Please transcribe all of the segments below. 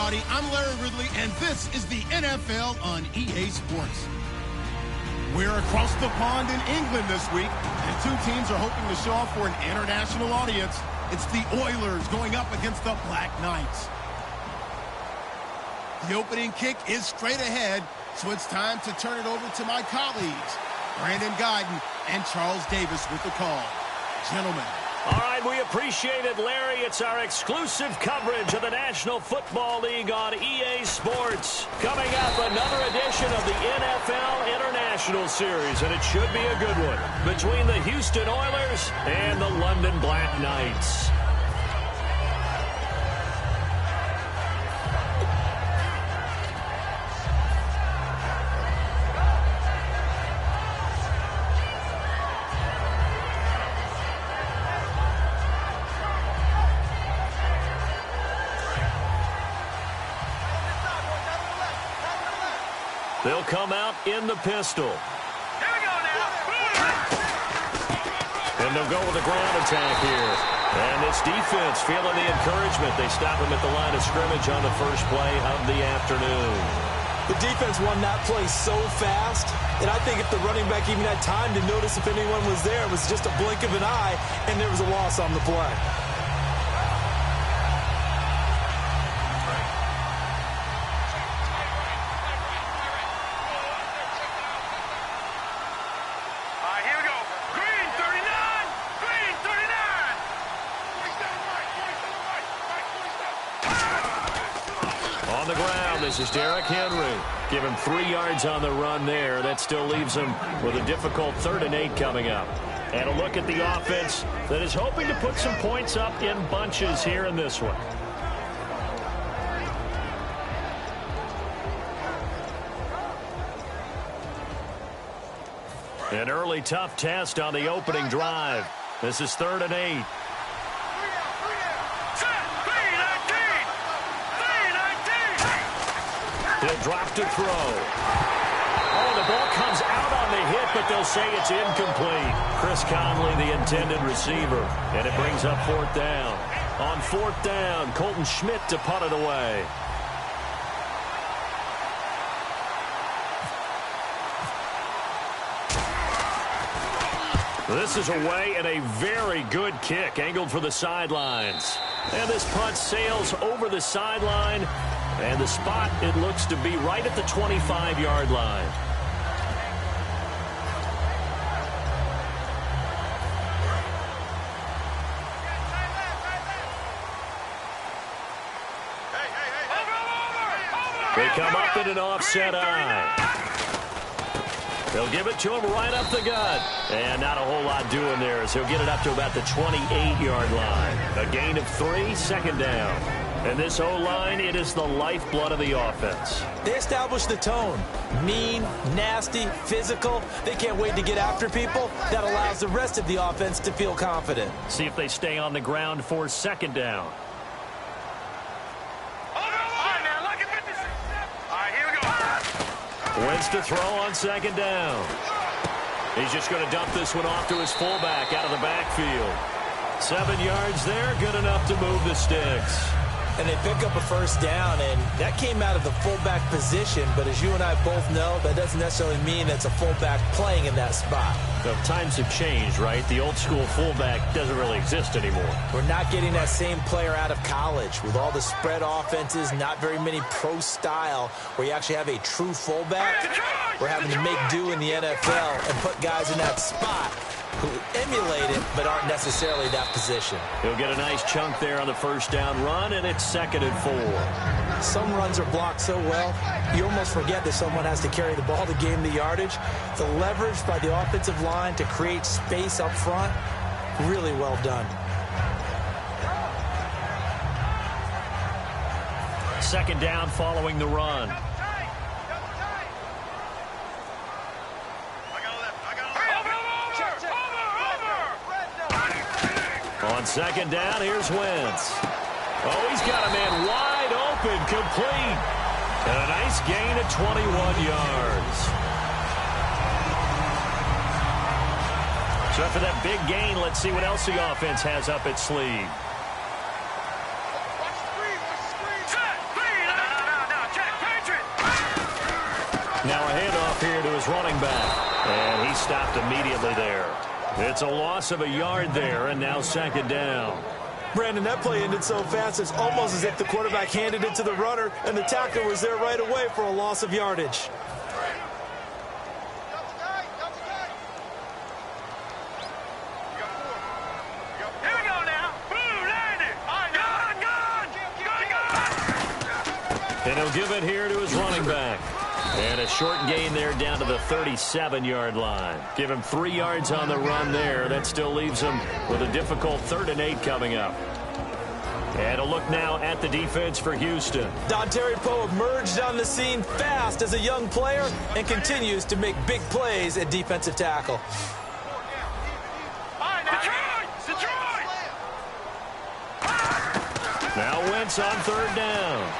everybody. I'm Larry Ridley, and this is the NFL on EA Sports. We're across the pond in England this week, and two teams are hoping to show off for an international audience. It's the Oilers going up against the Black Knights. The opening kick is straight ahead, so it's time to turn it over to my colleagues, Brandon Guyton and Charles Davis with the call. Gentlemen. All right, we appreciate it, Larry. It's our exclusive coverage of the National Football League on EA Sports. Coming up, another edition of the NFL International Series, and it should be a good one, between the Houston Oilers and the London Black Knights. They'll come out in the pistol. Here we go now. And they'll go with a ground attack here. And this defense feeling the encouragement. They stop him at the line of scrimmage on the first play of the afternoon. The defense won that play so fast, and I think if the running back even had time to notice if anyone was there, it was just a blink of an eye, and there was a loss on the play. This is Derrick Henry. Give him 3 yards on the run there. That still leaves him with a difficult 3rd and 8 coming up. And a look at the offense that is hoping to put some points up in bunches here in this one. An early tough test on the opening drive. This is 3rd and 8. He'll drop to throw. Oh, the ball comes out on the hit, but they'll say it's incomplete. Chris Conley, the intended receiver, and it brings up 4th down. On 4th down, Colton Schmidt to punt it away. This is away and a very good kick, angled for the sidelines. And this punt sails over the sideline. And the spot, it looks to be right at the 25-yard line. They come up in an offset eye. They'll give it to him right up the gut. And not a whole lot doing there as he'll get it up to about the 28-yard line. A gain of 3, 2nd down. And this O-line, it is the lifeblood of the offense. They established the tone. Mean, nasty, physical. They can't wait to get after people. That allows the rest of the offense to feel confident. See if they stay on the ground for 2nd down. Wins to throw on 2nd down. He's just going to dump this one off to his fullback out of the backfield. 7 yards there, good enough to move the sticks. And they pick up a 1st down, and that came out of the fullback position. But as you and I both know, that doesn't necessarily mean it's a fullback playing in that spot. Well, times have changed, right? The old school fullback doesn't really exist anymore. We're not getting that same player out of college with all the spread offenses, not very many pro style, where you actually have a true fullback. We're having to make do in the NFL and put guys in that spot who emulate it but aren't necessarily that position. He'll get a nice chunk there on the 1st down run, and it's 2nd and 4. Some runs are blocked so well, you almost forget that someone has to carry the ball to gain the yardage. The leverage by the offensive line to create space up front, really well done. 2nd down following the run. On 2nd down, here's Wentz. Oh, he's got a man wide open, complete. And a nice gain of 21 yards. So after that big gain, let's see what else the offense has up its sleeve. his running back. And he stopped immediately there. It's a loss of a yard there, and now second down. Brandon, that play ended so fast, it's almost as if the quarterback handed it to the runner, and the tackler was there right away for a loss of yardage. And he'll give it here to his running back. And a short gain there down to the 37-yard line. Give him 3 yards on the run there. That still leaves him with a difficult 3rd and 8 coming up. And a look now at the defense for Houston. Dontari Poe emerged on the scene fast as a young player and continues to make big plays at defensive tackle. Now Wentz on 3rd down.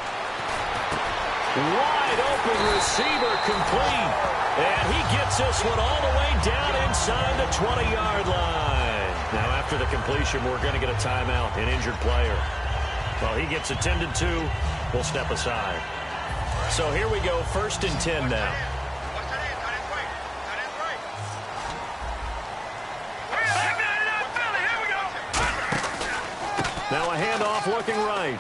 Wide open receiver complete. And he gets this one all the way down inside the 20-yard line. Now after the completion, we're going to get a timeout, an injured player. Well, he gets attended to. We'll step aside. So here we go, 1st and 10 now. Now a handoff looking right.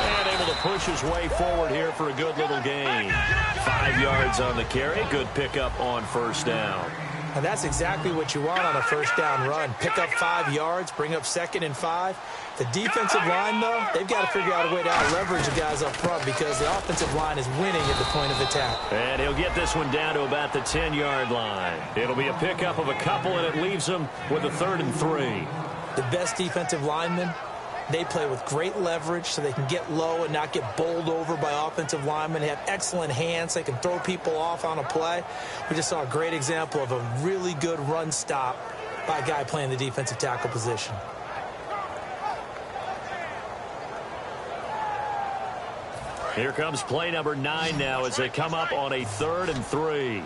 And able to push his way forward here for a good little gain. 5 yards on the carry. Good pickup on 1st down. And that's exactly what you want on a 1st down run. Pick up 5 yards, bring up 2nd and 5. The defensive line, though, they've got to figure out a way to out-leverage the guys up front because the offensive line is winning at the point of attack. And he'll get this one down to about the 10-yard line. It'll be a pickup of a couple, and it leaves him with a 3rd and 3. The best defensive linemen, they play with great leverage so they can get low and not get bowled over by offensive linemen. They have excellent hands. They can throw people off on a play. We just saw a great example of a really good run stop by a guy playing the defensive tackle position. Here comes play number 9 now as they come up on a 3rd and 3.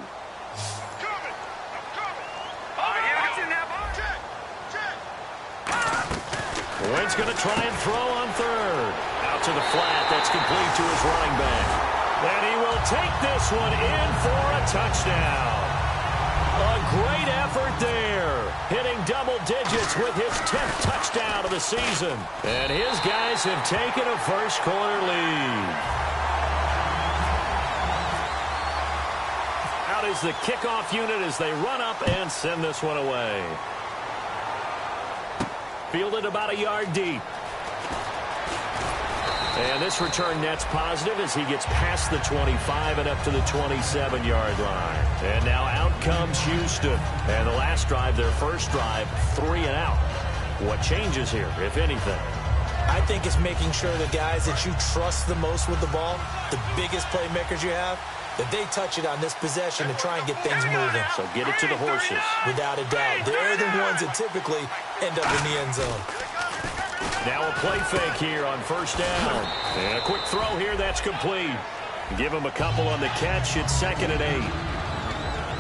Wentz going to try and throw on 3rd. Out to the flat. That's complete to his running back. And he will take this one in for a touchdown. A great effort there. Hitting double digits with his 10th touchdown of the season. And his guys have taken a first-quarter lead. Out is the kickoff unit as they run up and send this one away. Fielded about a yard deep. And this return net's positive as he gets past the 25 and up to the 27-yard line. And now out comes Houston. And the last drive, their first drive, 3 and out. What changes here, if anything? I think it's making sure the guys that you trust the most with the ball, the biggest playmakers you have, that they touch it on this possession to try and get things moving. So get it to the horses. Without a doubt. They're the ones that typically end up in the end zone. Now a play fake here on 1st down. And a quick throw here, that's complete. Give him a couple on the catch. It's 2nd and 8.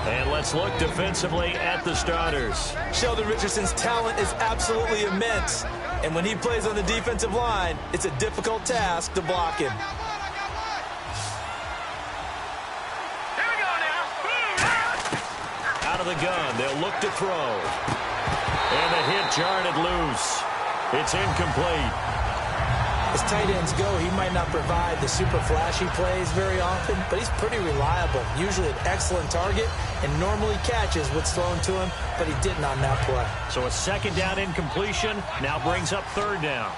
And let's look defensively at the starters. Sheldon Richardson's talent is absolutely immense. And when he plays on the defensive line, it's a difficult task to block him. Out of the gun, they'll look to throw. And the hit jarred loose. It's incomplete. As tight ends go, he might not provide the super flashy plays very often, but he's pretty reliable. Usually an excellent target and normally catches what's thrown to him, but he didn't on that play. So a 2nd down incompletion now brings up 3rd down.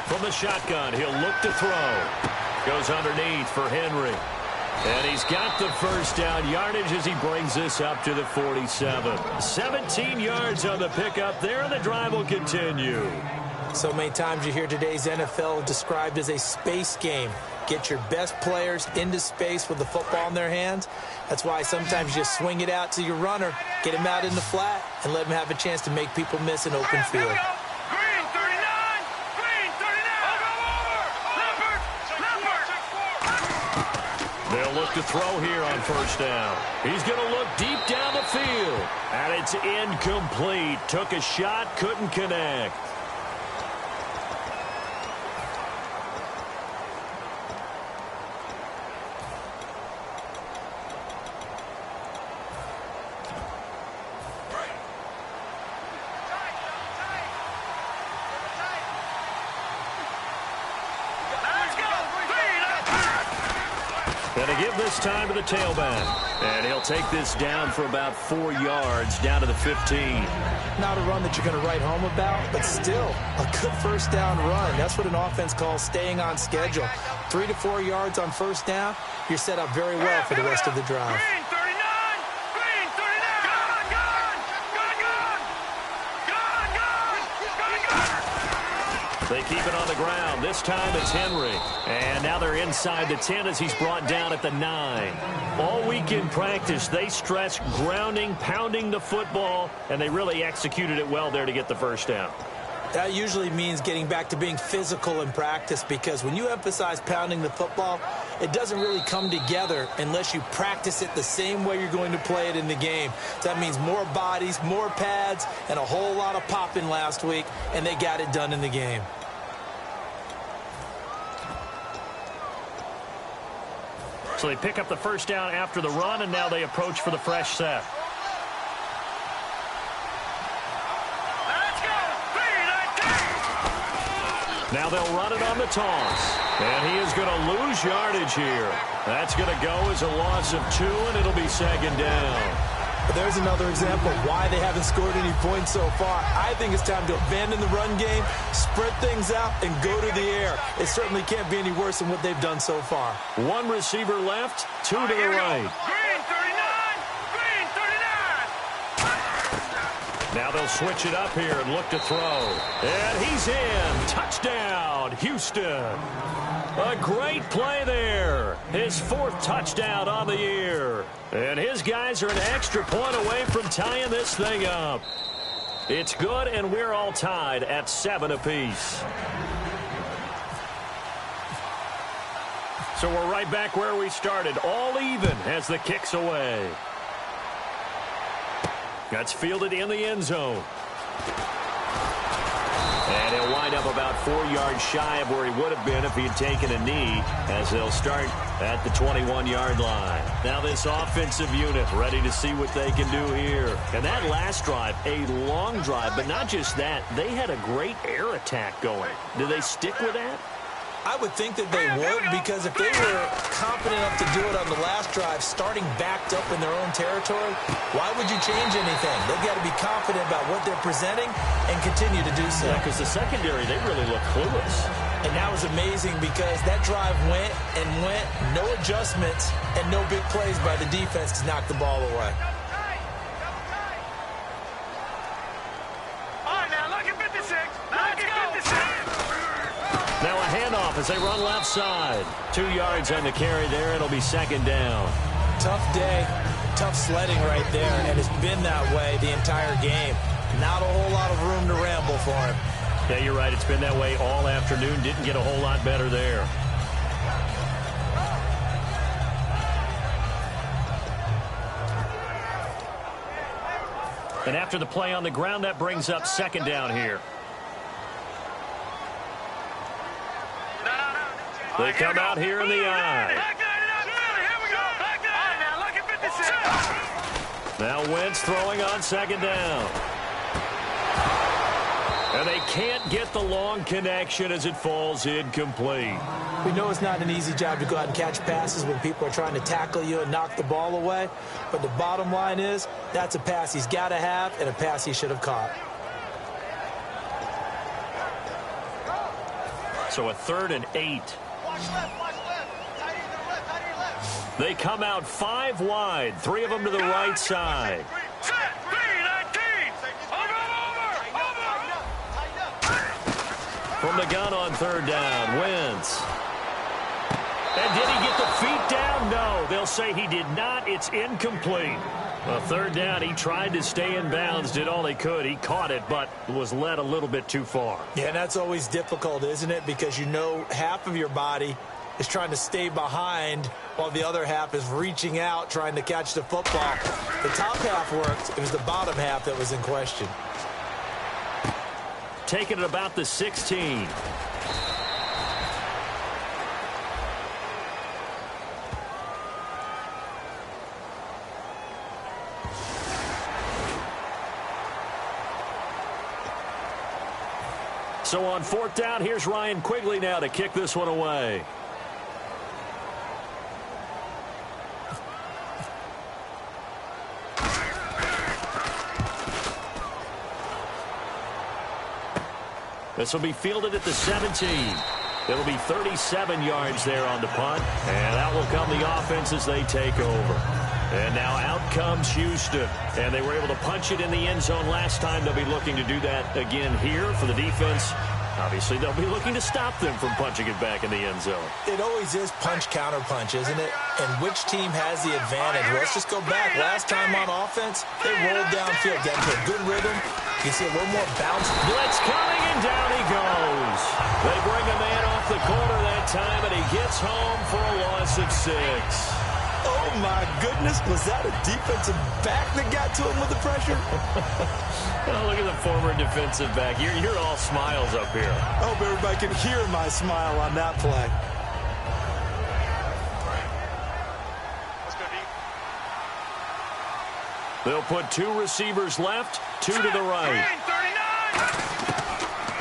From the shotgun, he'll look to throw. Goes underneath for Henry. And he's got the first down yardage as he brings this up to the 47. 17 yards on the pickup there, and the drive will continue. So many times you hear today's NFL described as a space game. Get your best players into space with the football in their hands. That's why sometimes you just swing it out to your runner, get him out in the flat, and let him have a chance to make people miss an open field. They'll look to throw here on 1st down. He's going to look deep down the field. And it's incomplete. Took a shot, couldn't connect. And to give this time to the tailback. And he'll take this down for about 4 yards, down to the 15. Not a run that you're going to write home about, but still a good first down run. That's what an offense calls staying on schedule. 3 to 4 yards on first down, you're set up very well for the rest of the drive. Green 39! Green 39! Gone! Gone! Gone! Gone! Gone! Gone! They keep it on the ground. This time it's Henry. And now they're inside the 10 as he's brought down at the 9. All week in practice, they stressed grounding, pounding the football, and they really executed it well there to get the first down. That usually means getting back to being physical in practice, because when you emphasize pounding the football, it doesn't really come together unless you practice it the same way you're going to play it in the game. So that means more bodies, more pads, and a whole lot of popping last week, and they got it done in the game. So they pick up the first down after the run, and now they approach for the fresh set. Let's go! Green 19! Now they'll run it on the toss. And he is going to lose yardage here. That's going to go as a loss of 2, and it'll be second down. But there's another example of why they haven't scored any points so far. I think it's time to abandon the run game, spread things out, and go to the air. It certainly can't be any worse than what they've done so far. 1 receiver left, 2 to the right. Green 39! Green 39! Now they'll switch it up here and look to throw. And he's in. Touchdown, Houston. A great play there. His 4th touchdown on the year. And his guys are an extra point away from tying this thing up. It's good, and we're all tied at 7 apiece. So we're right back where we started, all even as the kick's away. That's fielded in the end zone. And he'll wind up about 4 yards shy of where he would have been if he had taken a knee, as they'll start at the 21-yard line. Now this offensive unit ready to see what they can do here. And that last drive, a long drive, but not just that. They had a great air attack going. Do they stick with that? I would think that they would, because if they were confident enough to do it on the last drive, starting backed up in their own territory, why would you change anything? They've got to be confident about what they're presenting and continue to do so. Yeah, because the secondary, they really look clueless. And that was amazing, because that drive went and went, no adjustments, and no big plays by the defense to knock the ball away. All right, now look at 56. Look at 56. Now a handoff as they run left side. 2 yards on the carry there. It'll be second down. Tough day, tough sledding right there, and it's been that way the entire game. Not a whole lot of room to ramble for him. Yeah, you're right. It's been that way all afternoon. Didn't get a whole lot better there. And after the play on the ground, that brings up second down here. They come out here in the eye. Now Wentz throwing on second down. And they can't get the long connection as it falls incomplete. We know it's not an easy job to go out and catch passes when people are trying to tackle you and knock the ball away. But the bottom line is, that's a pass he's got to have and a pass he should have caught. So a 3rd and 8. They come out 5 wide, 3 of them to the right side. From the gun on 3rd down, Wentz. And did he get the feet down? No, they'll say he did not. It's incomplete. Well, 3rd down, he tried to stay in bounds, did all he could. He caught it, but was led a little bit too far. Yeah, and that's always difficult, isn't it? Because you know half of your body is trying to stay behind while the other half is reaching out, trying to catch the football. The top half worked. It was the bottom half that was in question. Taking it about the 16. So on 4th down, here's Ryan Quigley now to kick this one away. This will be fielded at the 17. It'll be 37 yards there on the punt, and that will come the offense as they take over. And now out comes Houston, and they were able to punch it in the end zone last time. They'll be looking to do that again here for the defense. Obviously, they'll be looking to stop them from punching it back in the end zone. It always is punch-counter-punch, isn't it? And which team has the advantage? Let's just go back. Last time on offense, they rolled downfield, got into a good rhythm. You see a little more bounce. Blitz coming, and down he goes. They bring a man off the corner that time, and he gets home for a loss of 6. Oh, my goodness. Was that a defensive back that got to him with the pressure? Oh, look at the former defensive back. You're all smiles up here. I hope everybody can hear my smile on that play. They'll put 2 receivers left, 2 to the right.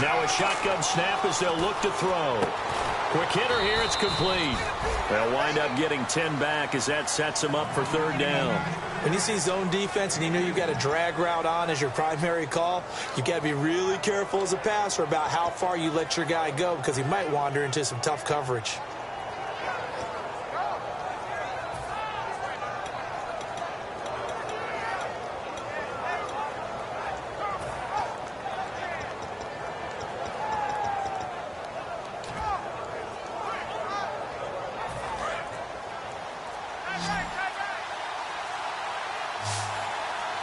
Now a shotgun snap as they'll look to throw. Quick hitter here, it's complete. They'll wind up getting 10 back as that sets them up for 3rd down. When you see zone defense and you know you've got a drag route on as your primary call, you've got to be really careful as a passer about how far you let your guy go because he might wander into some tough coverage.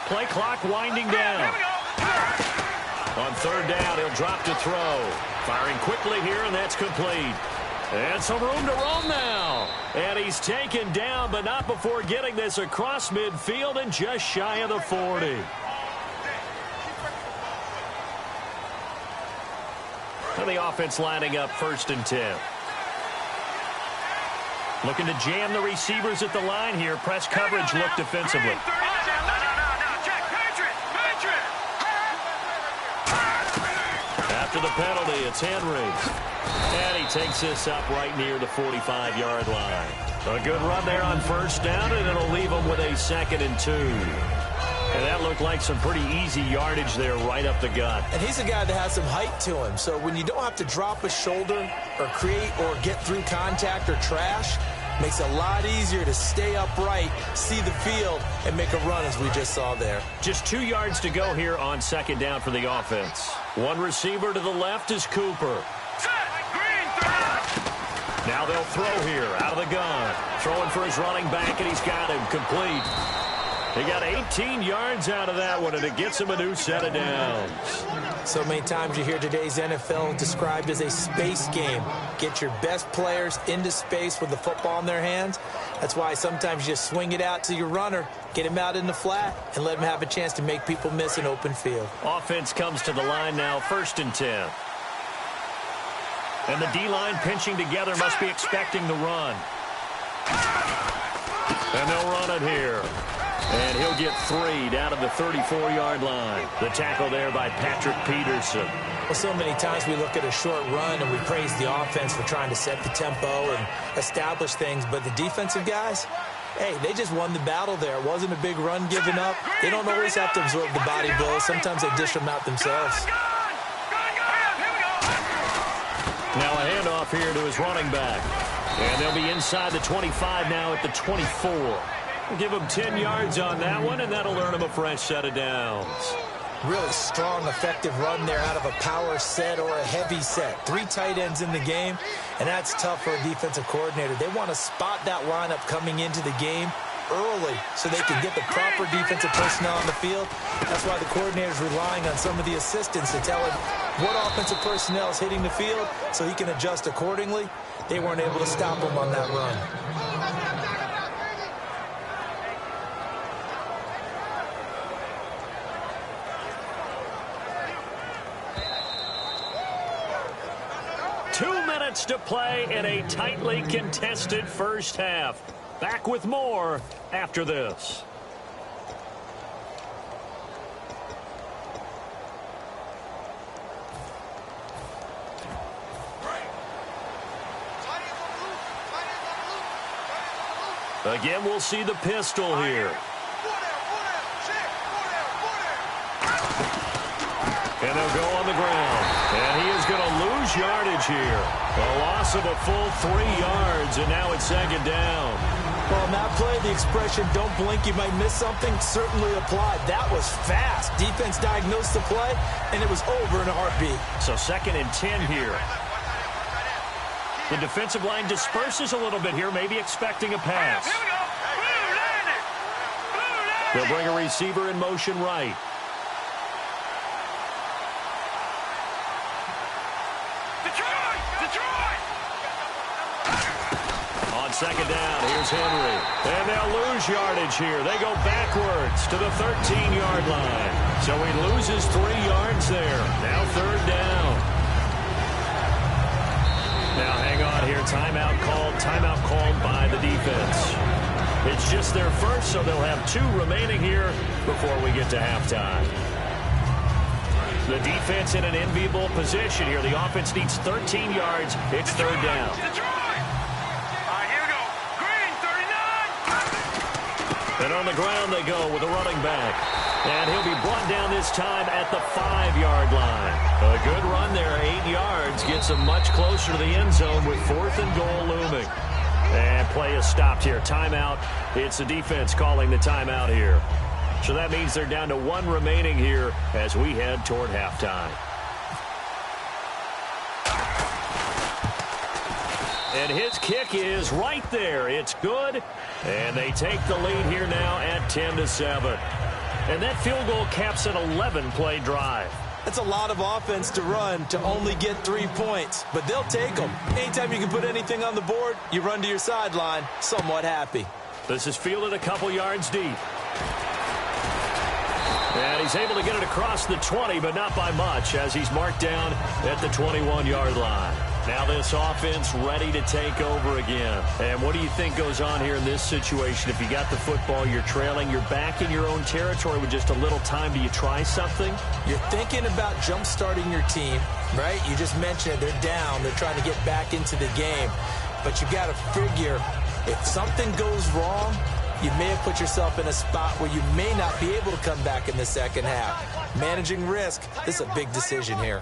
Play clock winding down. On 3rd down, he'll drop to throw. Firing quickly here, and that's complete. And some room to roam now. And he's taken down, but not before getting this across midfield and just shy of the 40. And the offense lining up 1st and 10. Looking to jam the receivers at the line here. Press coverage look defensively. After the penalty, it's Henry. And he takes this up right near the 45-yard line. A good run there on 1st down, and it'll leave them with a 2nd and 2. And that looked like some pretty easy yardage there right up the gut. And he's a guy that has some height to him. So when you don't have to drop a shoulder or create or get through contact or trash, makes it a lot easier to stay upright, see the field, and make a run as we just saw there. Just 2 yards to go here on 2nd down for the offense. One receiver to the left is Cooper. Now they'll throw here out of the gun. Throwing for his running back, and he's got him complete. He got 18 yards out of that one, and it gets him a new set of downs. So many times you hear today's NFL described as a space game. Get your best players into space with the football in their hands. That's why sometimes you just swing it out to your runner, get him out in the flat, and let him have a chance to make people miss an open field. Offense comes to the line now, 1st and 10. And the D-line pinching together must be expecting the run. And they'll run it here. And he'll get 3 down to the 34-yard line. The tackle there by Patrick Peterson. Well, so many times we look at a short run and we praise the offense for trying to set the tempo and establish things. But the defensive guys, hey, they just won the battle there. It wasn't a big run given up. They don't always have to absorb the body blows. Sometimes they dish them out themselves. Now a handoff here to his running back. And they'll be inside the 25 now at the 24. We'll give him 10 yards on that one, and that'll earn him a fresh set of downs. Really strong, effective run there out of a power set or a heavy set. 3 tight ends in the game, and that's tough for a defensive coordinator. They want to spot that lineup coming into the game early so they can get the proper defensive personnel on the field. That's why the coordinator's relying on some of the assistants to tell him what offensive personnel is hitting the field so he can adjust accordingly. They weren't able to stop him on that run. To play in a tightly contested first half. Back with more after this. Again, we'll see the pistol here. And they'll go on the ground. And he is coverage here. A loss of a full 3 yards, and now it's second down. Well, on that play, the expression, don't blink, you might miss something, certainly applied. That was fast. Defense diagnosed the play, and it was over in a heartbeat. So second and 10 here. The defensive line disperses a little bit here, maybe expecting a pass. They'll bring a receiver in motion right. Second down, here's Henry. And they'll lose yardage here. They go backwards to the 13-yard line. So he loses 3 yards there. Now third down. Now hang on here. Timeout called by the defense. It's just their first, so they'll have 2 remaining here before we get to halftime. The defense in an enviable position here. The offense needs 13 yards. It's third down. And on the ground they go with a running back. And he'll be brought down this time at the 5-yard line. A good run there, 8 yards. Gets him much closer to the end zone with 4th and goal looming. And play is stopped here. Timeout. It's the defense calling the timeout here. So that means they're down to 1 remaining here as we head toward halftime. And his kick is right there. It's good. And they take the lead here now at 10-7. And that field goal caps an 11-play drive. That's a lot of offense to run to only get 3 points. But they'll take them. Anytime you can put anything on the board, you run to your sideline somewhat happy. This is fielded a couple yards deep. And he's able to get it across the 20, but not by much, as he's marked down at the 21-yard line. Now this offense ready to take over again. And what do you think goes on here in this situation? If you got the football, you're trailing, you're back in your own territory with just a little time. Do you try something? You're thinking about jump-starting your team, right? You just mentioned it. They're down. They're trying to get back into the game. But you got to figure, if something goes wrong, you may have put yourself in a spot where you may not be able to come back in the second half. Managing risk, this is a big decision here.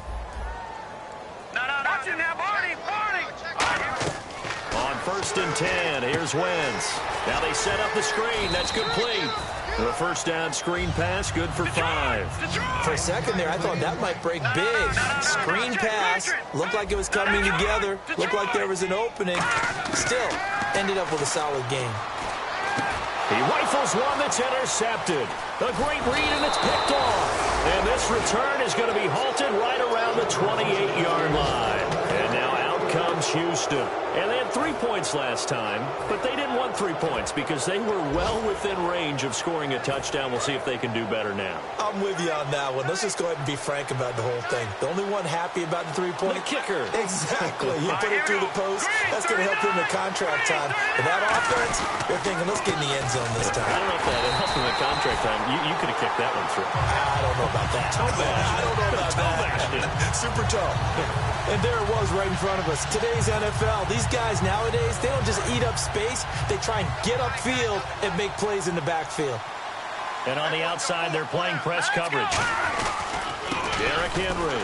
On 1st and 10, here's Wentz. Now they set up the screen. That's complete. The first down screen pass, good for 5. For a second there, I thought that might break big. Screen pass, looked like it was coming together, looked like there was an opening. Still, ended up with a solid game. He rifles one that's intercepted. A great read, and it's picked off. And this return is going to be halted right around the 28-yard line. And now out comes Houston. And they had 3 points last time, but they didn't want 3 points because they were well within range of scoring a touchdown. We'll see if they can do better now. I'm with you on that one. Let's just go ahead and be frank about the whole thing. The only one happy about the 3-point? The kicker. Exactly. You put it through the post. That's going to help him in contract time. And that offense, they're thinking, let's get in the end zone this time. I don't know if that helped him in contract time. You could have kicked that one through. I don't know about that. Toe bash. I don't know about that. Super toe. And there it was right in front of us. Today's NFL, these guys nowadays, they don't just eat up space. They try and get upfield and make plays in the backfield. And on the outside, they're playing press coverage. Derrick Henry.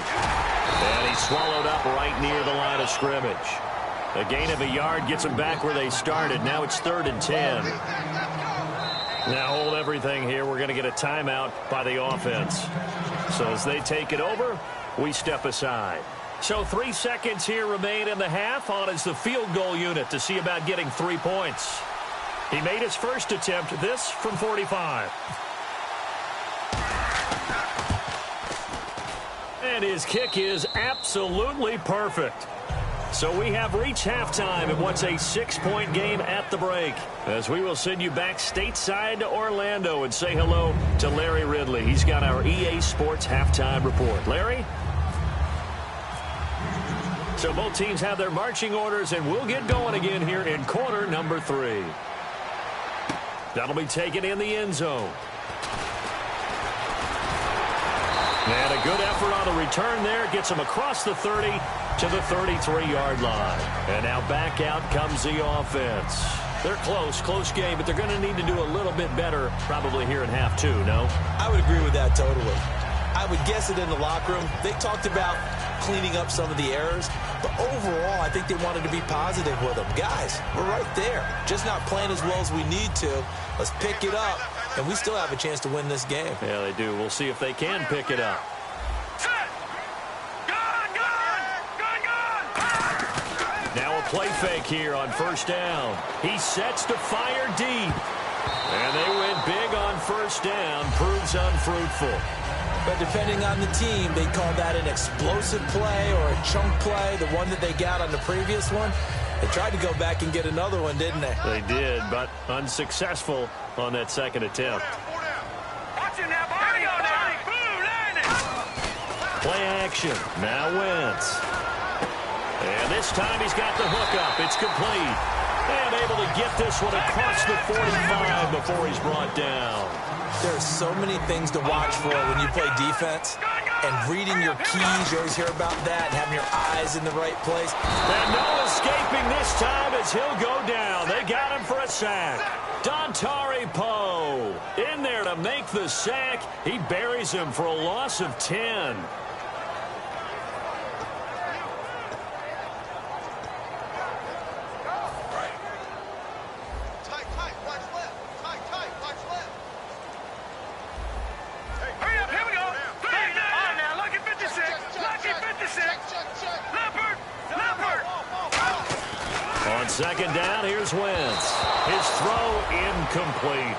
And he's swallowed up right near the line of scrimmage. A gain of a yard gets them back where they started. Now it's 3rd and 10. Now hold everything here. We're going to get a timeout by the offense. So as they take it over, we step aside. So 3 seconds here remain in the half. On is the field goal unit to see about getting 3 points. He made his first attempt, this from 45. And his kick is absolutely perfect. So we have reached halftime in what's a 6-point game at the break. As we will send you back stateside to Orlando and say hello to Larry Ridley. He's got our EA Sports halftime report. Larry? So both teams have their marching orders, and we'll get going again here in quarter number 3. That'll be taken in the end zone. And a good effort on the return there. Gets him across the 30 to the 33-yard line. And now back out comes the offense. They're close game, but they're going to need to do a little bit better probably here in half 2, no? I would agree with that totally. I would guess it in the locker room. They talked about cleaning up some of the errors. But overall, I think they wanted to be positive with them. Guys, we're right there. Just not playing as well as we need to. Let's pick it up, and we still have a chance to win this game. Yeah, they do. We'll see if they can pick it up. Now a play fake here on first down. He sets to fire deep. And they went big on first down. Proves unfruitful. But depending on the team, they call that an explosive play or a chunk play, the one that they got on the previous one. They tried to go back and get another one, didn't they? They did, but unsuccessful on that second attempt. Play action. Now Wentz. And this time he's got the hook up. It's complete. And able to get this one across the 45 before he's brought down. There's so many things to watch for when you play defense. And reading your keys, you always hear about that, and having your eyes in the right place. And no escaping this time as he'll go down. They got him for a sack. Dontari Poe in there to make the sack. He buries him for a loss of 10. On second down, here's Wentz. His throw incomplete.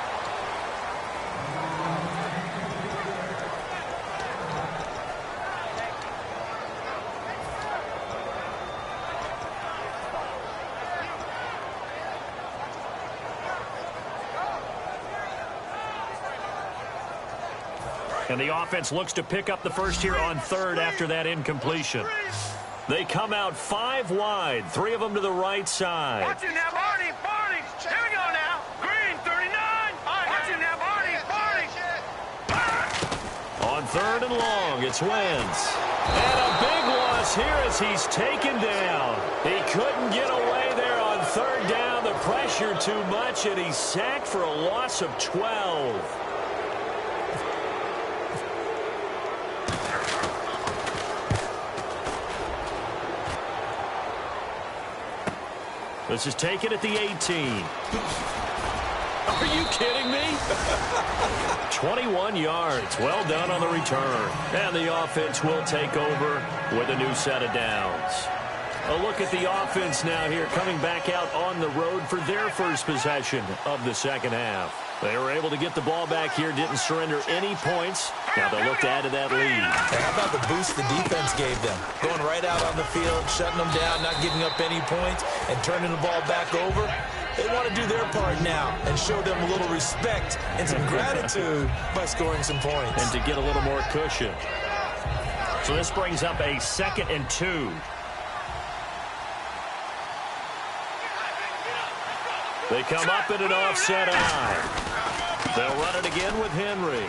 And the offense looks to pick up the first here on third after that incompletion. They come out 5 wide, 3 of them to the right side. Watch it now, Barney, Barney. Here we go now. Green, 39. Watch it now, Barney, Barney. On third and long, it's Wentz. And a big loss here as he's taken down. He couldn't get away there on third down. The pressure too much, and he's sacked for a loss of 12. This is taken at the 18. Are you kidding me? 21 yards. Well done on the return. And the offense will take over with a new set of downs. A look at the offense now here, coming back out on the road for their first possession of the second half. They were able to get the ball back here, didn't surrender any points. Now they'll look to add to that lead. And how about the boost the defense gave them? Going right out on the field, shutting them down, not giving up any points, and turning the ball back over. They want to do their part now and show them a little respect and some gratitude by scoring some points. And to get a little more cushion. So this brings up a 2nd and 2. They come up in an offset eye. They'll run it again with Henry.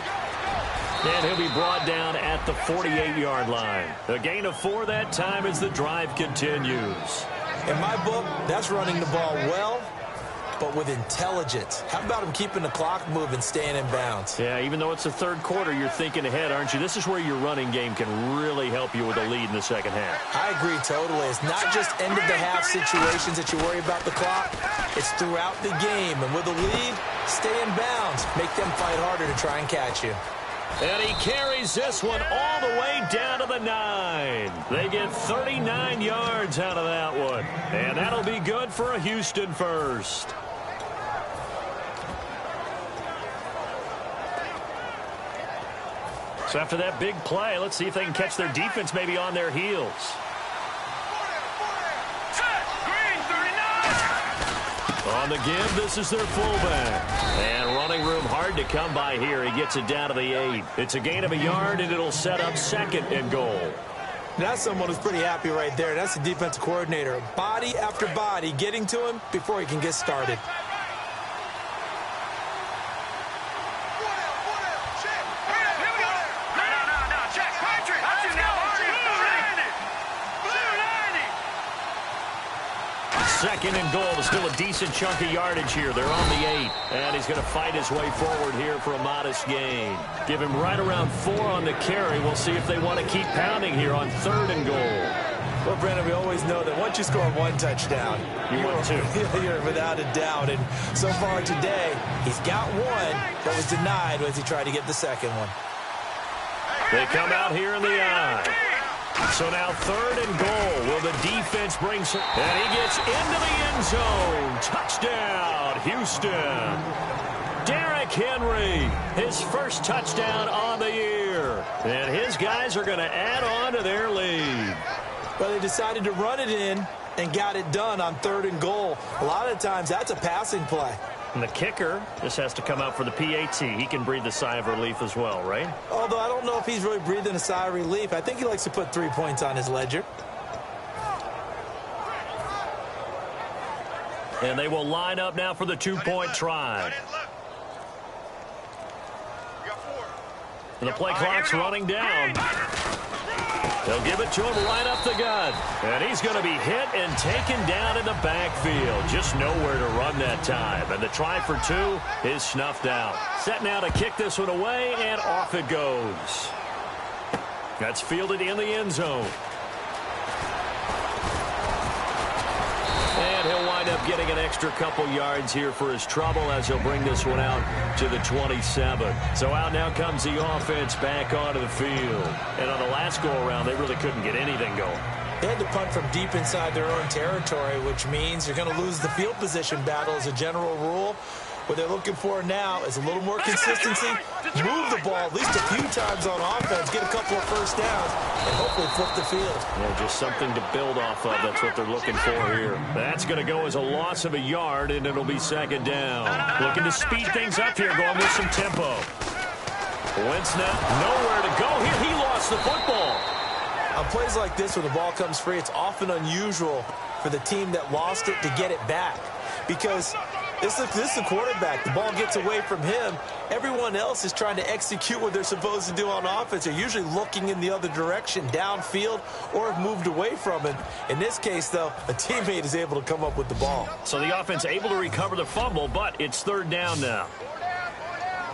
And he'll be brought down at the 48-yard line. A gain of 4 that time as the drive continues. In my book, that's running the ball well, but with intelligence. How about him keeping the clock moving, staying in bounds? Yeah, even though it's the third quarter, you're thinking ahead, aren't you? This is where your running game can really help you with a lead in the second half. I agree totally. It's not just end-of-the-half situations that you worry about the clock. It's throughout the game. And with a lead, stay in bounds. Make them fight harder to try and catch you. And he carries this one all the way down to the 9. They get 39 yards out of that one. And that'll be good for a Houston first. So after that big play, let's see if they can catch their defense maybe on their heels. On the give, this is their fullback. And running room hard to come by here. He gets it down to the 8. It's a gain of a yard, and it'll set up 2nd and goal. That's someone who's pretty happy right there. That's the defensive coordinator. Body after body getting to him before he can get started. Second and goal. Still a decent chunk of yardage here. They're on the 8. And he's going to fight his way forward here for a modest gain. Give him right around 4 on the carry. We'll see if they want to keep pounding here on 3rd and goal. Well, Brandon, we always know that once you score one touchdown, you're without a doubt. And so far today, he's got one, but was denied as he tried to get the second one. They come out here in the eye. So now 3rd and goal. Will the defense bring some? And he gets into the end zone. Touchdown, Houston. Derrick Henry, his first touchdown on the year. And his guys are going to add on to their lead. Well, they decided to run it in and got it done on 3rd and goal. A lot of times, that's a passing play. And the kicker just has to come out for the PAT. He can breathe a sigh of relief as well, right? Although I don't know if he's really breathing a sigh of relief. I think he likes to put 3 points on his ledger. And they will line up now for the 2-point try. And the play clock's running down. They'll give it to him right up the gut. And he's going to be hit and taken down in the backfield. Just nowhere to run that time. And the try for 2 is snuffed out. Set now to kick this one away, and off it goes. That's fielded in the end zone. And he'll wind up getting an extra couple yards here for his trouble as he'll bring this one out to the 27. So out now comes the offense back onto the field. And on the last go-around, they really couldn't get anything going. They had to punt from deep inside their own territory, which means you're going to lose the field position battle as a general rule. What they're looking for now is a little more consistency, move the ball at least a few times on offense, get a couple of first downs, and hopefully flip the field. Yeah, just something to build off of. That's what they're looking for here. That's going to go as a loss of a yard, and it'll be 2nd down. Looking to speed things up here, going with some tempo. Wentz now, nowhere to go here. He lost the football. On plays like this where the ball comes free, it's often unusual for the team that lost it to get it back. Because this is the quarterback. The ball gets away from him. Everyone else is trying to execute what they're supposed to do on offense. They're usually looking in the other direction, downfield, or have moved away from it. In this case, though, a teammate is able to come up with the ball. So the offense able to recover the fumble, but it's 3rd down now.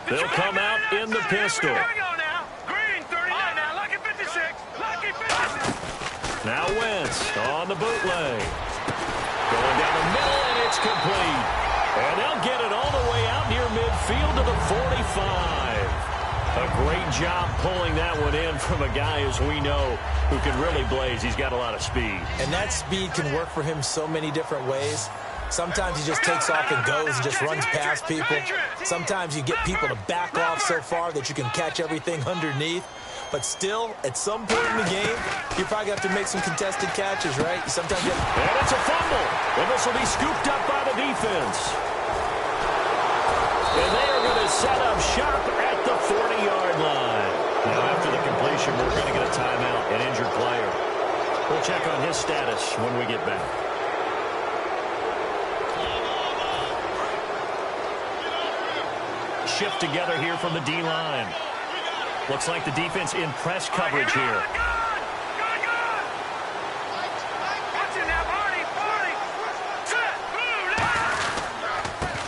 They'll come out in the pistol. Here we go now. Green 39 now. Lucky 56. Lucky 56. Now Wentz on the bootleg. Going down the middle, and it's complete. And they'll get it all the way out near midfield to the 45. A great job pulling that one in from a guy, as we know, who can really blaze. He's got a lot of speed. And that speed can work for him so many different ways. Sometimes he just takes off and goes and just runs past people. Sometimes you get people to back off so far that you can catch everything underneath. But still, at some point in the game, you probably have to make some contested catches, right? Sometimes you have... And it's a fumble. And this will be scooped up by the defense. And they are going to set up shop at the 40-yard line. Now, after the completion, we're going to get a timeout, an injured player. We'll check on his status when we get back. Shift together here from the D-line. Looks like the defense in press coverage here.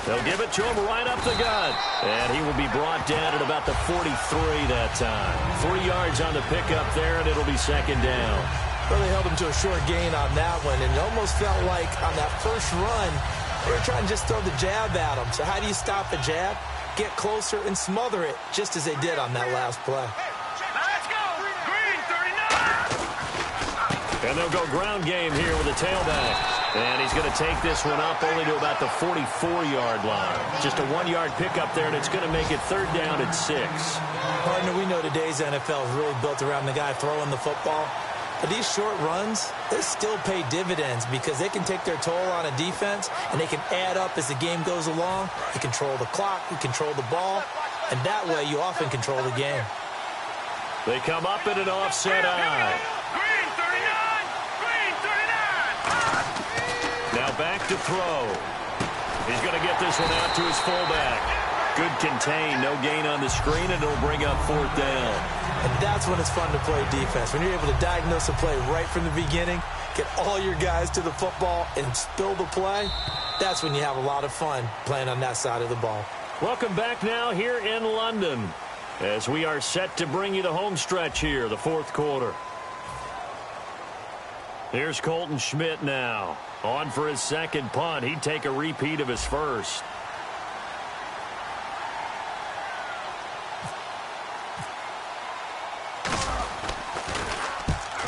They'll give it to him right up the gut. And he will be brought down at about the 43 that time. 3 yards on the pickup there, and it'll be 2nd down. Well, they held him to a short gain on that one, and it almost felt like on that first run, they were trying to just throw the jab at him. So how do you stop a jab? Get closer and smother it, just as they did on that last play. Let's go. Green 39. And they'll go ground game here with a tailback. And he's going to take this one up only to about the 44-yard line. Just a 1-yard pickup there, and it's going to make it 3rd down at 6. Partner, we know today's NFL is really built around the guy throwing the football. But these short runs, they still pay dividends because they can take their toll on a defense, and they can add up as the game goes along. You control the clock, you control the ball, and that way you often control the game. They come up in an offset eye. Green 39. Green 39. Now back to throw. He's going to get this one out to his fullback. Good contain, no gain on the screen, and it'll bring up 4th down. And that's when it's fun to play defense. When you're able to diagnose a play right from the beginning, get all your guys to the football, and spill the play, that's when you have a lot of fun playing on that side of the ball. Welcome back now here in London as we are set to bring you the home stretch here, the 4th quarter. Here's Colton Schmidt now. On for his second punt. He'd take a repeat of his first.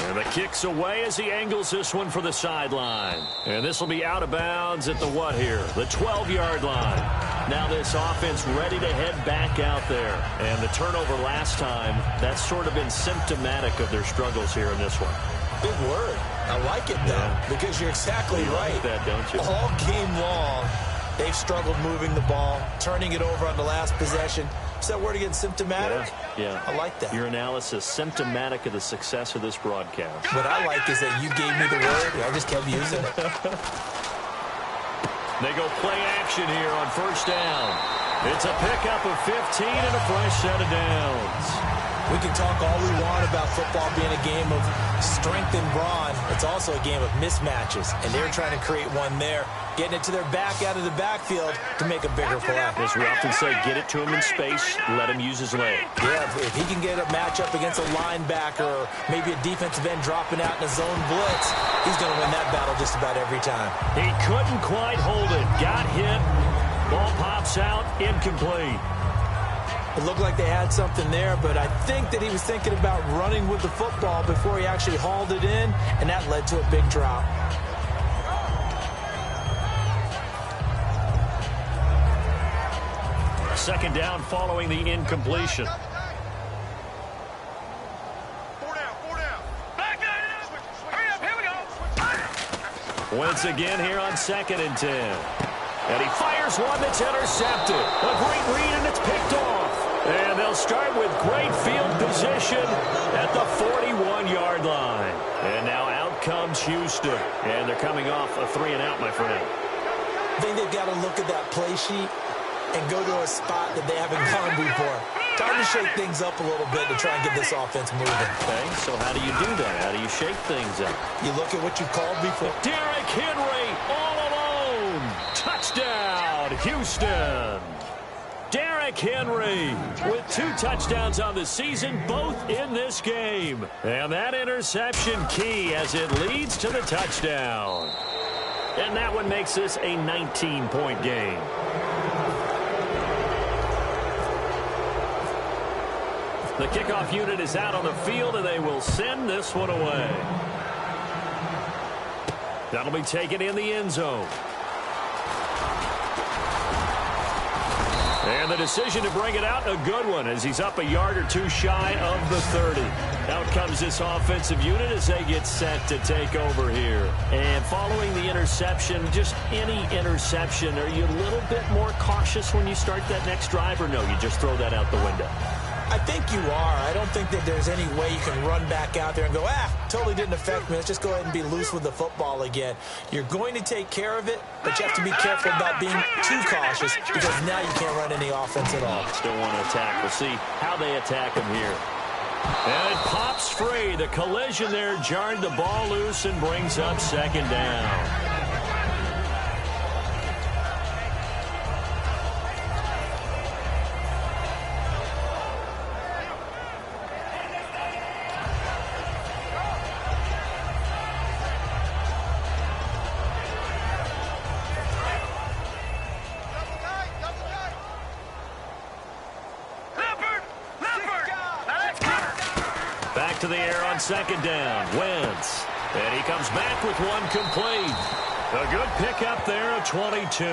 And the kick's away as he angles this one for the sideline. And this will be out of bounds at the what here? The 12-yard line. Now this offense ready to head back out there. And the turnover last time, that's sort of been symptomatic of their struggles here in this one. Big word. I like it, though, because you're exactly right. Like that, don't you? All game long, they've struggled moving the ball, turning it over on the last possession. Is that word again, symptomatic? Yeah. I like that. Your analysis, symptomatic of the success of this broadcast. What I like is that you gave me the word, I just kept using it. They go play action here on first down. It's a pickup of 15 and a fresh set of downs. We can talk all we want about football being a game of strength and brawn. It's also a game of mismatches, and they're trying to create one there, getting it to their back out of the backfield to make a bigger play. As we often say, get it to him in space, let him use his leg. Yeah, if he can get a matchup against a linebacker or maybe a defensive end dropping out in a zone blitz, he's going to win that battle just about every time. He couldn't quite hold it. Got hit. Ball pops out. Incomplete. It looked like they had something there, but I think that he was thinking about running with the football before he actually hauled it in, and that led to a big drop. Second down following the incompletion. Four down. Back down. Hurry up, here we go. Once again here on 2nd and 10. And he fires one that's intercepted. A great read, and it's picked off. And they'll start with great field position at the 41-yard line. And now out comes Houston. And they're coming off a 3-and-out, my friend. I think they've got to look at that play sheet and go to a spot that they haven't gone before. Time to shake things up a little bit to try and get this offense moving. Okay, so how do you do that? How do you shake things up? You look at what you called before. Derrick Henry all alone. Touchdown, Houston. Derrick Henry with 2 touchdowns on the season, both in this game. And that interception key as it leads to the touchdown. And that one makes this a 19-point game. The kickoff unit is out on the field, and they will send this one away. That'll be taken in the end zone. And the decision to bring it out, a good one, as he's up a yard or two shy of the 30. Out comes this offensive unit as they get set to take over here. And following the interception, just any interception, are you a little bit more cautious when you start that next drive, or no, you just throw that out the window? I think you are. I don't think that there's any way you can run back out there and go, totally didn't affect me. Let's just go ahead and be loose with the football again. You're going to take care of it, but you have to be careful about being too cautious because now you can't run any offense at all. Still want to attack. We'll see how they attack him here. And it pops free. The collision there jarred the ball loose and brings up 2nd down. To the air on 2nd down. Wentz. And he comes back with one complete. A good pickup there of 22.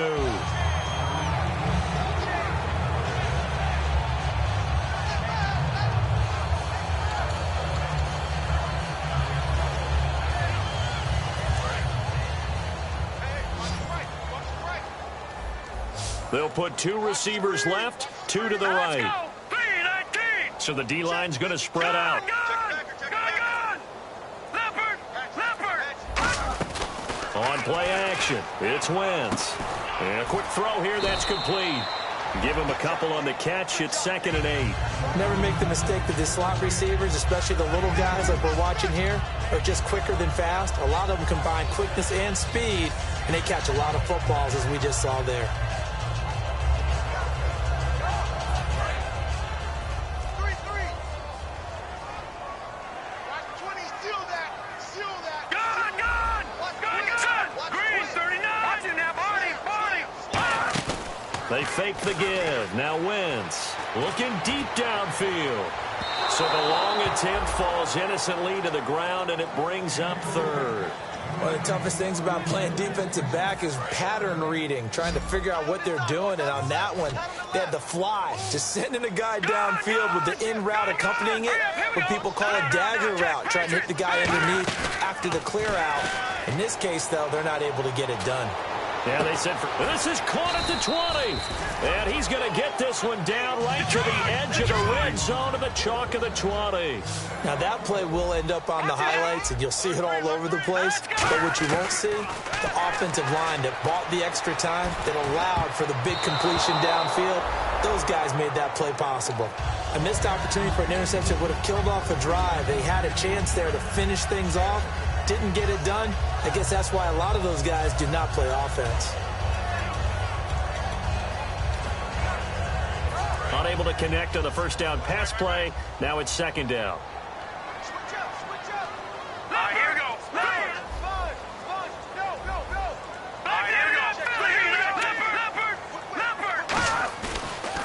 They'll put 2 receivers left, 2 to the right. So the D-line's going to spread out. On play action, it's Wentz. And a quick throw here, that's complete. Give him a couple on the catch. It's 2nd and 8. Never make the mistake that the slot receivers, especially the little guys like we're watching here, are just quicker than fast. A lot of them combine quickness and speed, and they catch a lot of footballs, as we just saw there. Go! They fake the give. Now Wentz looking deep downfield. So the long attempt falls innocently to the ground, and it brings up third. One of the toughest things about playing defensive back is pattern reading, trying to figure out what they're doing. And on that one, they had the fly, just sending a guy downfield with the in route accompanying it, what people call a dagger route, trying to hit the guy underneath after the clear out. In this case, though, they're not able to get it done. Yeah, they said this is caught at the 20. And he's going to get this one down right to the edge of the red zone of the chalk of the 20. Now, that play will end up on the highlights, and you'll see it all over the place. But what you won't see, the offensive line that bought the extra time, that allowed for the big completion downfield, those guys made that play possible. A missed opportunity for an interception would have killed off a drive. They had a chance there to finish things off. Didn't get it done. I guess that's why a lot of those guys do not play offense. Unable to connect on the first down pass play. Now it's second down. Here we go.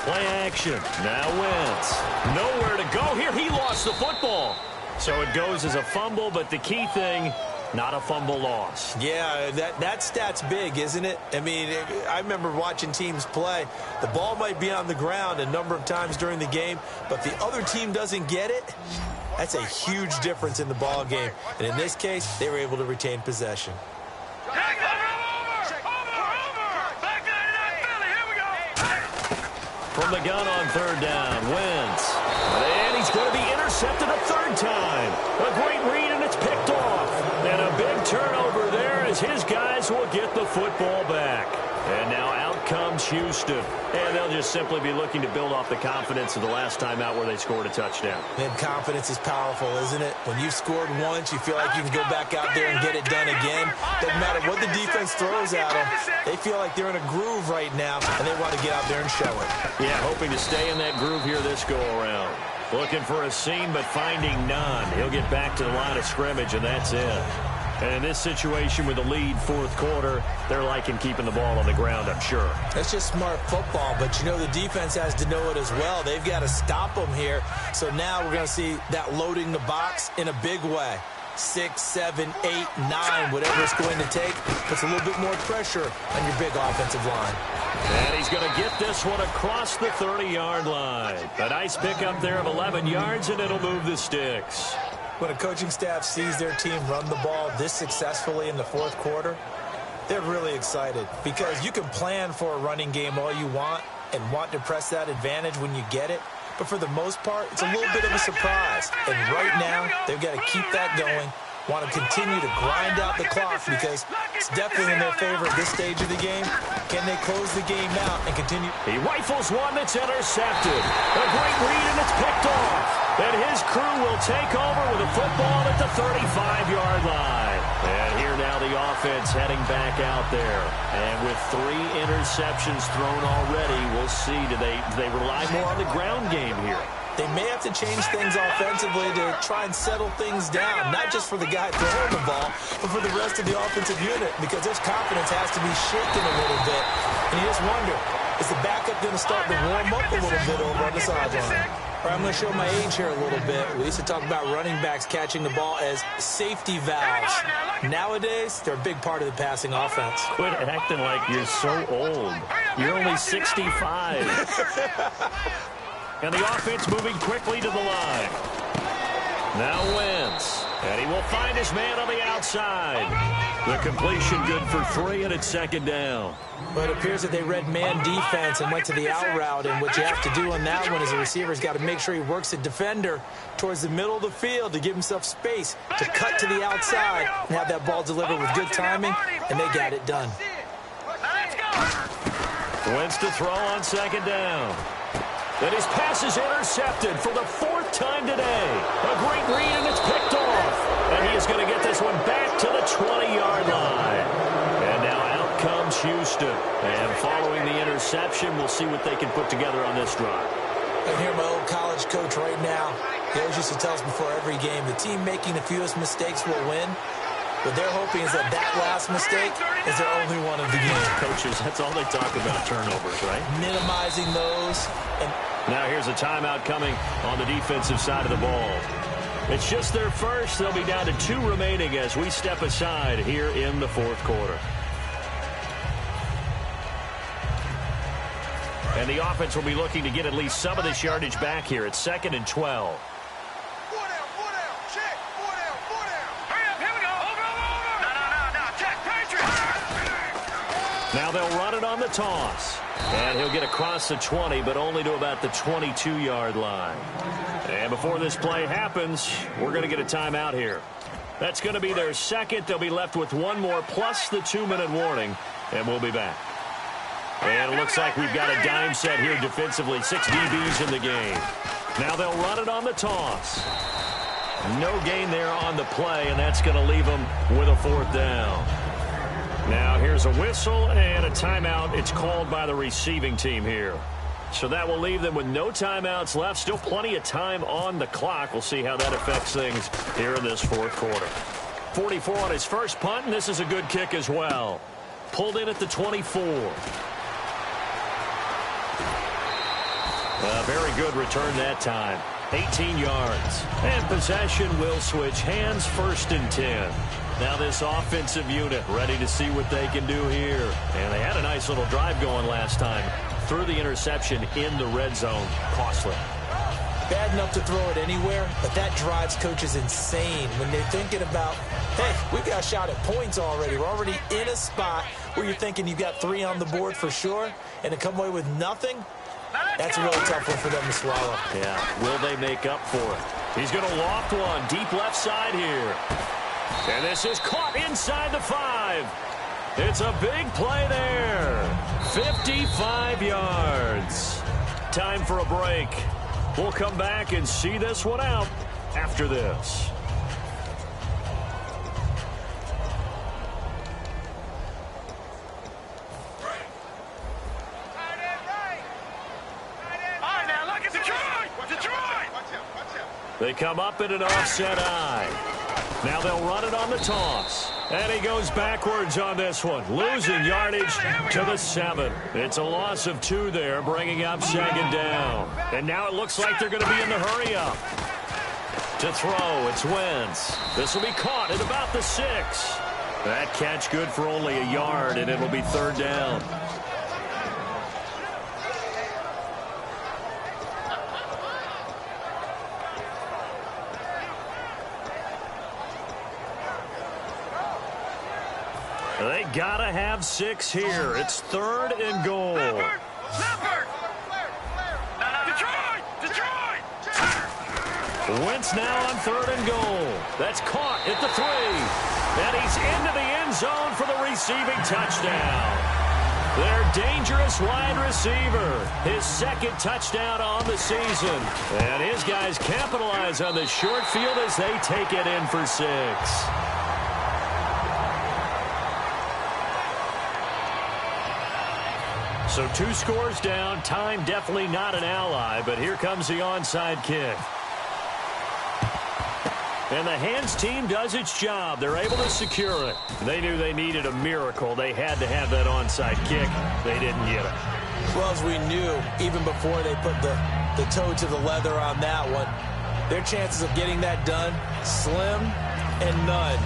Play action. Now Wentz. Nowhere to go here. He lost the football. So it goes as a fumble, but the key thing, not a fumble loss. Yeah, that stat's big, isn't it? I mean, I remember watching teams play. The ball might be on the ground a number of times during the game, but the other team doesn't get it. That's a huge difference in the ball game. And in this case, they were able to retain possession. From the gun on third down, Wentz. And he's going to be intercepted a third time. A great read, and it's picked off. And a big turnover there as his guys will get the football back. And now out comes Houston. And they'll just simply be looking to build off the confidence of the last time out where they scored a touchdown. And confidence is powerful, isn't it? When you've scored once, you feel like you can go back out there and get it done again. Doesn't matter what the defense throws at them. They feel like they're in a groove right now, and they want to get out there and show it. Yeah, hoping to stay in that groove here this go-around. Looking for a seam, but finding none. He'll get back to the line of scrimmage, and that's it. And in this situation with the lead fourth quarter, they're liking keeping the ball on the ground, I'm sure. That's just smart football, but you know the defense has to know it as well. They've got to stop them here. So now we're going to see that loading the box in a big way. 6, 7, 8, 9, whatever it's going to take, puts a little bit more pressure on your big offensive line. And he's going to get this one across the 30-yard line. A nice pickup there of 11 yards, and it'll move the sticks. When a coaching staff sees their team run the ball this successfully in the fourth quarter, they're really excited because you can plan for a running game all you want and want to press that advantage when you get it. But for the most part, it's a little bit of a surprise. And right now, they've got to keep that going, want to continue to grind out the clock because it's definitely in their favor at this stage of the game. Can they close the game out and continue? He rifles one that's intercepted. A great read, and it's picked off. And his crew will take over with a football at the 35-yard line. And here now the offense heading back out there. And with 3 interceptions thrown already, we'll see, do they rely more on the ground game here? They may have to change things offensively to try and settle things down, not just for the guy throwing the ball, but for the rest of the offensive unit, because their confidence has to be shaken a little bit. And you just wonder, is the backup going to start to warm up a little bit over on the sideline? Or I'm going to show my age here a little bit. We used to talk about running backs catching the ball as safety valves. Nowadays, they're a big part of the passing offense. Quit acting like you're so old. You're only 65. And the offense moving quickly to the line. Now Wentz. And he will find his man on the outside. The completion good for 3, and it's second down. But it appears that they read man defense and went to the out route. And what you have to do on that one is a receiver's got to make sure he works the defender towards the middle of the field to give himself space to cut to the outside and have that ball delivered with good timing, and they got it done. Wentz to throw on second down. And his pass is intercepted for the 4th time today. A great read, and it's picked off. And he is going to get this one back to the 20-yard line. And now out comes Houston. And following the interception, we'll see what they can put together on this drive. And here my old college coach right now. He always used to tell us before every game, the team making the fewest mistakes will win. What they're hoping is that last mistake is their only one of the game. Coaches, that's all they talk about, turnovers, right? Minimizing those. And now here's a timeout coming on the defensive side of the ball. It's just their first. They'll be down to 2 remaining as we step aside here in the fourth quarter. And the offense will be looking to get at least some of this yardage back here. It's 2nd and 12. Now they'll run it on the toss. And he'll get across the 20, but only to about the 22-yard line. And before this play happens, we're going to get a timeout here. That's going to be their second. They'll be left with 1 more plus the 2-minute warning, and we'll be back. And it looks like we've got a dime set here defensively. 6 DBs in the game. Now they'll run it on the toss. No gain there on the play, and that's going to leave them with a 4th down. Now here's a whistle and a timeout. It's called by the receiving team here. So that will leave them with no timeouts left. Still plenty of time on the clock. We'll see how that affects things here in this fourth quarter. 44 on his first punt, and this is a good kick as well. Pulled in at the 24. A very good return that time. 18 yards. And possession will switch hands, 1st and 10. Now this offensive unit ready to see what they can do here. And they had a nice little drive going last time. Threw the interception in the red zone. Costly. Bad enough to throw it anywhere, but that drives coaches insane when they're thinking about, hey, we've got a shot at points already. We're already in a spot where you're thinking you've got 3 on the board for sure, and to come away with nothing, that's a really tough one for them to swallow. Yeah, will they make up for it? He's going to loft one deep left side here. And this is caught inside the 5. It's a big play there. 55 yards. Time for a break. We'll come back and see this one out after this. They come up in an offset eye. Now they'll run it on the toss. And he goes backwards on this one. Losing yardage to the 7. It's a loss of 2 there, bringing up 2nd down. And now it looks like they're going to be in the hurry-up. To throw, it's Wentz. This will be caught at about the 6. That catch good for only a yard, and it'll be 3rd down. They gotta have 6 here. It's 3rd and goal. Wentz now on 3rd and goal. That's caught at the 3. And he's into the end zone for the receiving touchdown. Their dangerous wide receiver. His 2nd touchdown on the season. And his guys capitalize on the short field as they take it in for 6. So 2 scores down. Time definitely not an ally, but here comes the onside kick. And the hands team does its job. They're able to secure it. They knew they needed a miracle. They had to have that onside kick. They didn't get it. Well, as we knew, even before they put the toe to the leather on that one, their chances of getting that done, slim and none.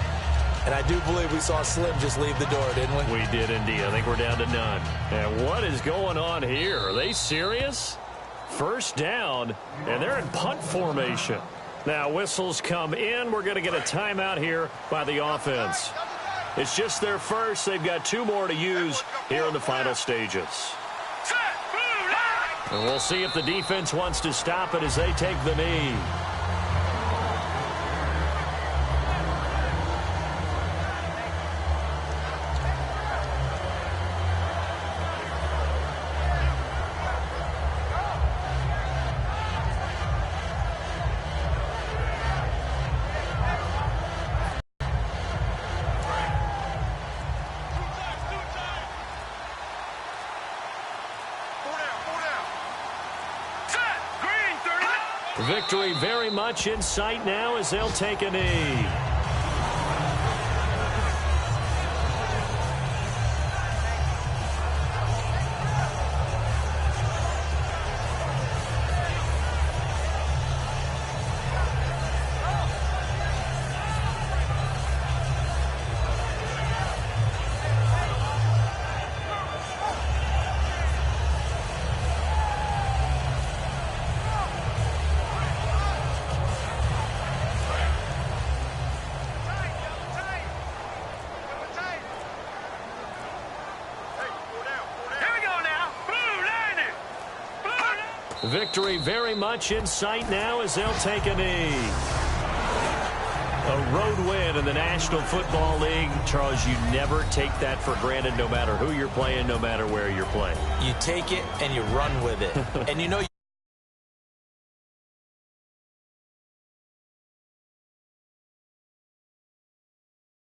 And I do believe we saw Slim just leave the door, didn't we? We did indeed. I think we're down to none. And what is going on here? Are they serious? 1st down, and they're in punt formation. Now whistles come in. We're going to get a timeout here by the offense. It's just their first. They've got 2 more to use here in the final stages. And we'll see if the defense wants to stop it as they take the knee. Victory very much in sight now as they'll take a knee. Victory very much in sight now as they'll take a knee. A road win in the National Football League. Charles, you never take that for granted no matter who you're playing, no matter where you're playing. You take it and you run with it. And you know